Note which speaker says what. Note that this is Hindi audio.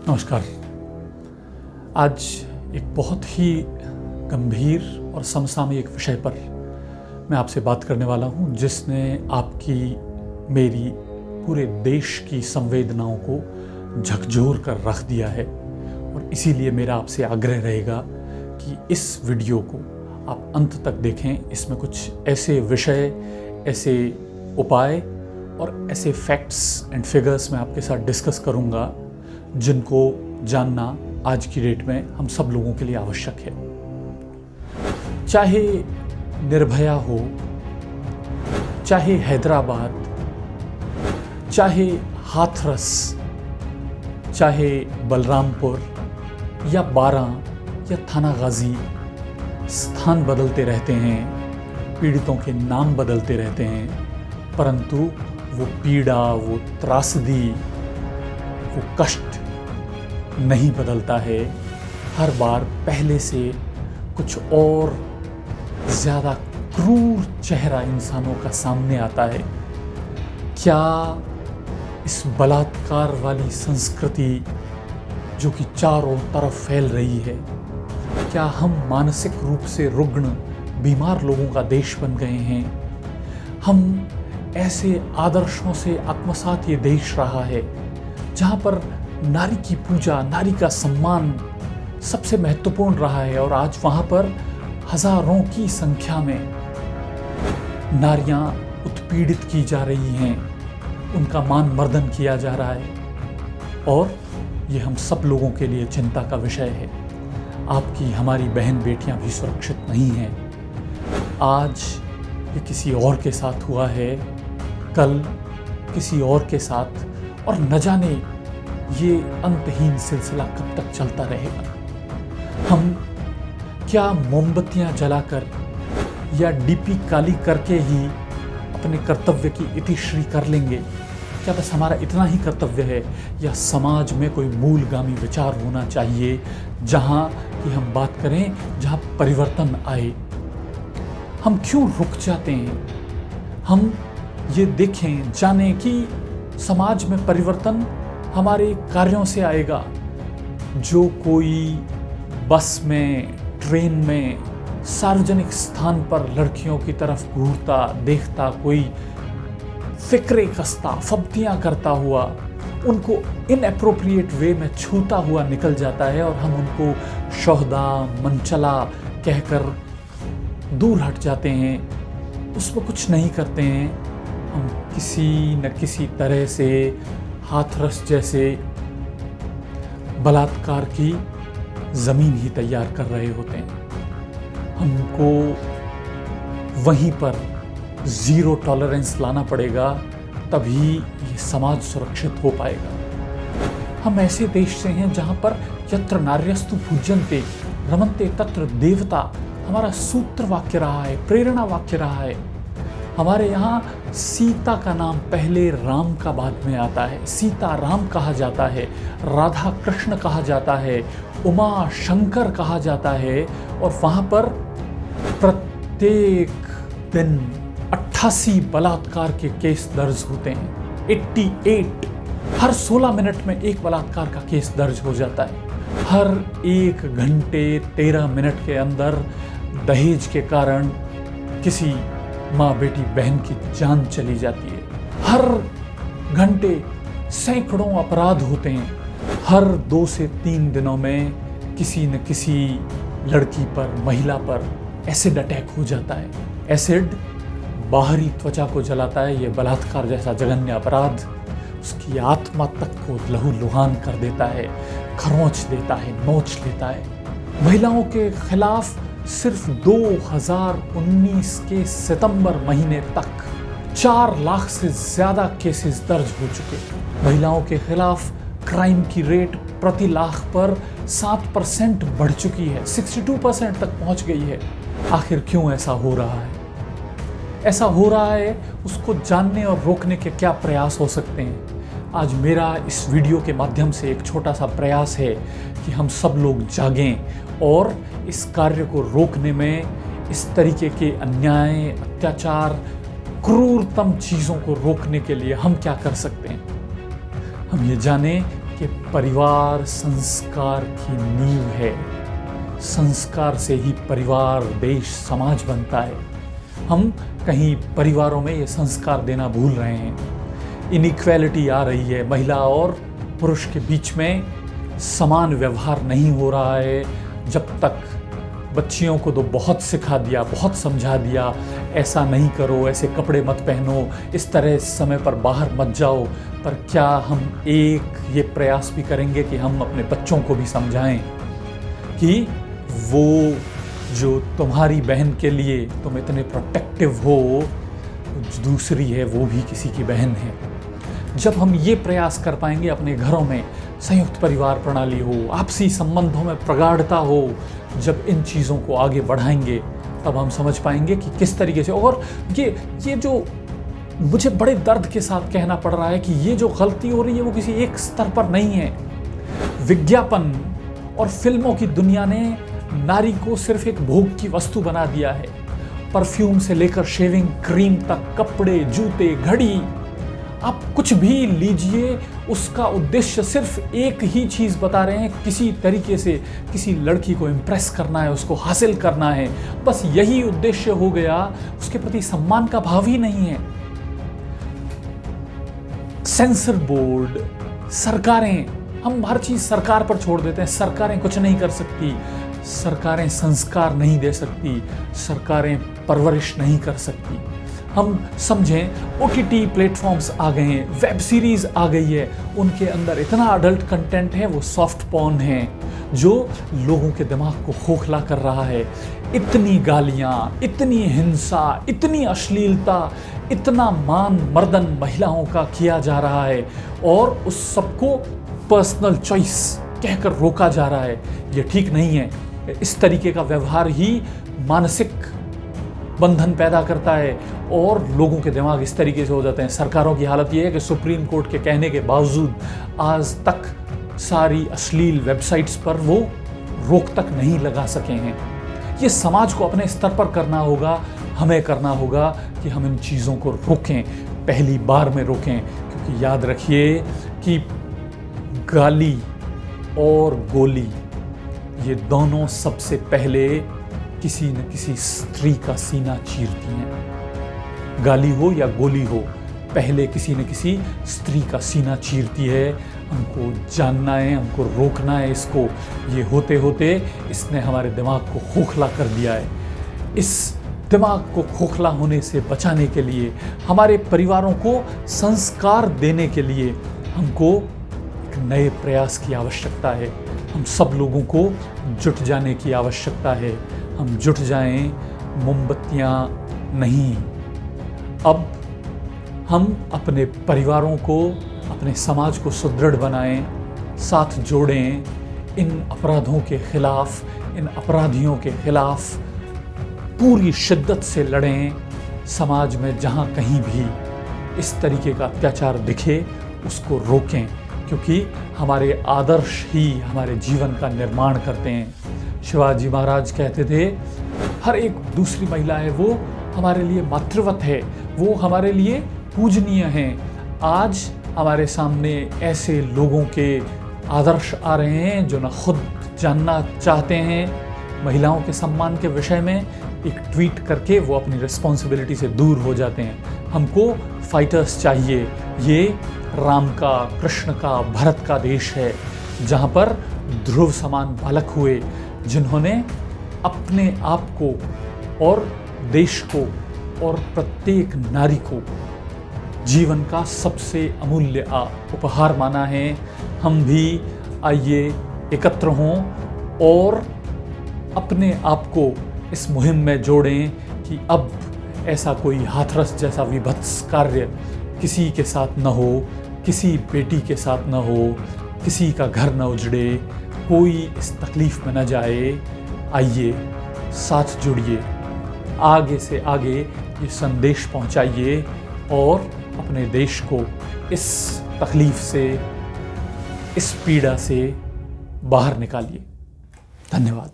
Speaker 1: नमस्कार। आज एक बहुत ही गंभीर और समसामयिक विषय पर मैं आपसे बात करने वाला हूं, जिसने आपकी, मेरी, पूरे देश की संवेदनाओं को झकझोर कर रख दिया है। और इसीलिए मेरा आपसे आग्रह रहेगा कि इस वीडियो को आप अंत तक देखें। इसमें कुछ ऐसे विषय, ऐसे उपाय और ऐसे फैक्ट्स एंड फिगर्स मैं आपके साथ डिस्कस करूंगा जिनको जानना आज की डेट में हम सब लोगों के लिए आवश्यक है। चाहे निर्भया हो, चाहे हैदराबाद, चाहे हाथरस, चाहे बलरामपुर या बारां या थाना गाजी, स्थान बदलते रहते हैं, पीड़ितों के नाम बदलते रहते हैं, परंतु वो पीड़ा, वो त्रासदी, वो कष्ट नहीं बदलता है। हर बार पहले से कुछ और ज़्यादा क्रूर चेहरा इंसानों का सामने आता है। क्या इस बलात्कार वाली संस्कृति जो कि चारों तरफ फैल रही है, क्या हम मानसिक रूप से रुग्ण, बीमार लोगों का देश बन गए हैं? हम ऐसे आदर्शों से आत्मसात ये देश रहा है जहाँ पर नारी की पूजा, नारी का सम्मान सबसे महत्वपूर्ण रहा है, और आज वहाँ पर हजारों की संख्या में नारियां उत्पीड़ित की जा रही हैं, उनका मान मर्दन किया जा रहा है, और ये हम सब लोगों के लिए चिंता का विषय है। आपकी, हमारी बहन बेटियां भी सुरक्षित नहीं हैं। आज ये किसी और के साथ हुआ है, कल किसी और के साथ, और न जाने ये अंतहीन सिलसिला कब तक चलता रहेगा। हम क्या मोमबत्तियां जलाकर या डीपी काली करके ही अपने कर्तव्य की इतिश्री कर लेंगे? क्या बस हमारा इतना ही कर्तव्य है, या समाज में कोई मूलगामी विचार होना चाहिए जहां कि हम बात करें, जहां परिवर्तन आए? हम क्यों रुक जाते हैं? हम ये देखें, जानें कि समाज में परिवर्तन हमारे कार्यों से आएगा। जो कोई बस में, ट्रेन में, सार्वजनिक स्थान पर लड़कियों की तरफ घूरता देखता, कोई फिक्रे कसता, फब्तियां करता हुआ, उनको इनएप्रोप्रिएट वे में छूता हुआ निकल जाता है, और हम उनको शोहदा, मनचला कहकर दूर हट जाते हैं, उसमें कुछ नहीं करते हैं। हम किसी न किसी तरह से हाथरस जैसे बलात्कार की ज़मीन ही तैयार कर रहे होते हैं। हमको वहीं पर ज़ीरो टॉलरेंस लाना पड़ेगा, तभी ये समाज सुरक्षित हो पाएगा। हम ऐसे देश से हैं जहाँ पर यत्र नार्यस्तु पूज्यन्ते रमन्ते तत्र देवता हमारा सूत्र वाक्य रहा है, प्रेरणा वाक्य रहा है। हमारे यहाँ सीता का नाम पहले, राम का बाद में आता है। सीता राम कहा जाता है, राधा कृष्ण कहा जाता है, उमा शंकर कहा जाता है, और वहाँ पर प्रत्येक दिन 88 बलात्कार के केस दर्ज होते हैं। 88, हर 16 मिनट में एक बलात्कार का केस दर्ज हो जाता है। हर 1 घंटे 13 मिनट के अंदर दहेज के कारण किसी माँ, बेटी, बहन की जान चली जाती है। हर घंटे सैकड़ों अपराध होते हैं। हर 2 से 3 दिनों में किसी न किसी लड़की पर, महिला पर एसिड अटैक हो जाता है। एसिड बाहरी त्वचा को जलाता है। ये बलात्कार जैसा जघन्य अपराध उसकी आत्मा तक को लहूलुहान कर देता है, खरोंच देता है, नोच लेता है। महिलाओं के खिलाफ सिर्फ 2019 के सितंबर महीने तक 4 लाख से ज़्यादा केसेस दर्ज हो चुके। महिलाओं के खिलाफ क्राइम की रेट प्रति लाख पर 7% बढ़ चुकी है, 62% तक पहुंच गई है। आखिर क्यों ऐसा हो रहा है? ऐसा हो रहा है, उसको जानने और रोकने के क्या प्रयास हो सकते हैं? आज मेरा इस वीडियो के माध्यम से एक छोटा सा प्रयास है कि हम सब लोग जागें और इस कार्य को रोकने में, इस तरीके के अन्याय, अत्याचार, क्रूरतम चीज़ों को रोकने के लिए हम क्या कर सकते हैं। हम ये जानें कि परिवार संस्कार की नींव है। संस्कार से ही परिवार, देश, समाज बनता है। हम कहीं परिवारों में ये संस्कार देना भूल रहे हैं। इनइक्वालिटी आ रही है, महिला और पुरुष के बीच में समान व्यवहार नहीं हो रहा है। जब तक बच्चियों को तो बहुत सिखा दिया, बहुत समझा दिया, ऐसा नहीं करो, ऐसे कपड़े मत पहनो, इस तरह समय पर बाहर मत जाओ, पर क्या हम एक ये प्रयास भी करेंगे कि हम अपने बच्चों को भी समझाएं कि वो जो तुम्हारी बहन के लिए तुम इतने प्रोटेक्टिव हो, दूसरी है वो भी किसी की बहन है। जब हम ये प्रयास कर पाएंगे, अपने घरों में संयुक्त परिवार प्रणाली हो, आपसी संबंधों में प्रगाढ़ता हो, जब इन चीज़ों को आगे बढ़ाएंगे, तब हम समझ पाएंगे कि किस तरीके से। और ये जो मुझे बड़े दर्द के साथ कहना पड़ रहा है कि ये जो गलती हो रही है वो किसी एक स्तर पर नहीं है। विज्ञापन और फिल्मों की दुनिया ने नारी को सिर्फ एक भोग की वस्तु बना दिया है। परफ्यूम से लेकर शेविंग क्रीम तक, कपड़े, जूते, घड़ी, आप कुछ भी लीजिए, उसका उद्देश्य सिर्फ एक ही चीज़ बता रहे हैं, किसी तरीके से किसी लड़की को इम्प्रेस करना है, उसको हासिल करना है, बस यही उद्देश्य हो गया। उसके प्रति सम्मान का भाव ही नहीं है। सेंसर बोर्ड, सरकारें, हम हर चीज़ सरकार पर छोड़ देते हैं। सरकारें कुछ नहीं कर सकती, सरकारें संस्कार नहीं दे सकती, सरकारें परवरिश नहीं कर सकती। हम समझें, OTT प्लेटफॉर्म्स आ गए हैं, वेब सीरीज़ आ गई है, उनके अंदर इतना अडल्ट कंटेंट है, वो सॉफ्ट पॉर्न है जो लोगों के दिमाग को खोखला कर रहा है। इतनी गालियाँ, इतनी हिंसा, इतनी अश्लीलता, इतना मान मर्दन महिलाओं का किया जा रहा है और उस सबको पर्सनल चॉइस कहकर रोका जा रहा है। ये ठीक नहीं है। इस तरीके का व्यवहार ही मानसिक बंधन पैदा करता है और लोगों के दिमाग इस तरीके से हो जाते हैं। सरकारों की हालत ये है कि सुप्रीम कोर्ट के कहने के बावजूद आज तक सारी अश्लील वेबसाइट्स पर वो रोक तक नहीं लगा सके हैं। ये समाज को अपने स्तर पर करना होगा, हमें करना होगा कि हम इन चीज़ों को रोकें, पहली बार में रोकें। क्योंकि याद रखिए कि गाली और गोली, ये दोनों सबसे पहले किसी न किसी स्त्री का सीना चीरती हैं। गाली हो या गोली हो, पहले किसी न किसी स्त्री का सीना चीरती है। हमको जानना है, हमको रोकना है इसको। ये होते होते इसने हमारे दिमाग को खोखला कर दिया है। इस दिमाग को खोखला होने से बचाने के लिए, हमारे परिवारों को संस्कार देने के लिए हमको एक नए प्रयास की आवश्यकता है। हम सब लोगों को जुट जाने की आवश्यकता है। हम जुट जाएं, मोमबत्तियाँ नहीं। अब हम अपने परिवारों को, अपने समाज को सुदृढ़ बनाएं, साथ जोड़ें, इन अपराधों के खिलाफ, इन अपराधियों के खिलाफ पूरी शिद्दत से लड़ें। समाज में जहाँ कहीं भी इस तरीके का अत्याचार दिखे उसको रोकें, क्योंकि हमारे आदर्श ही हमारे जीवन का निर्माण करते हैं। शिवाजी महाराज कहते थे, हर एक दूसरी महिला है वो हमारे लिए मातृवत है, वो हमारे लिए पूजनीय हैं। आज हमारे सामने ऐसे लोगों के आदर्श आ रहे हैं जो न खुद जानना चाहते हैं महिलाओं के सम्मान के विषय में, एक ट्वीट करके वो अपनी रिस्पॉन्सिबिलिटी से दूर हो जाते हैं। हमको फाइटर्स चाहिए। ये राम का, कृष्ण का, भरत का देश है, जहाँ पर ध्रुव समान बालक हुए, जिन्होंने अपने आप को और देश को और प्रत्येक नारी को जीवन का सबसे अमूल्य उपहार माना है। हम भी आइए एकत्र हों और अपने आप को इस मुहिम में जोड़ें कि अब ऐसा कोई हाथरस जैसा विभत्स कार्य किसी के साथ न हो, किसी बेटी के साथ न हो, किसी का घर न उजड़े, कोई इस तकलीफ़ में न जाए। आइए साथ जुड़िए, आगे से आगे ये संदेश पहुंचाइए और अपने देश को इस तकलीफ़ से, इस पीड़ा से बाहर निकालिए। धन्यवाद।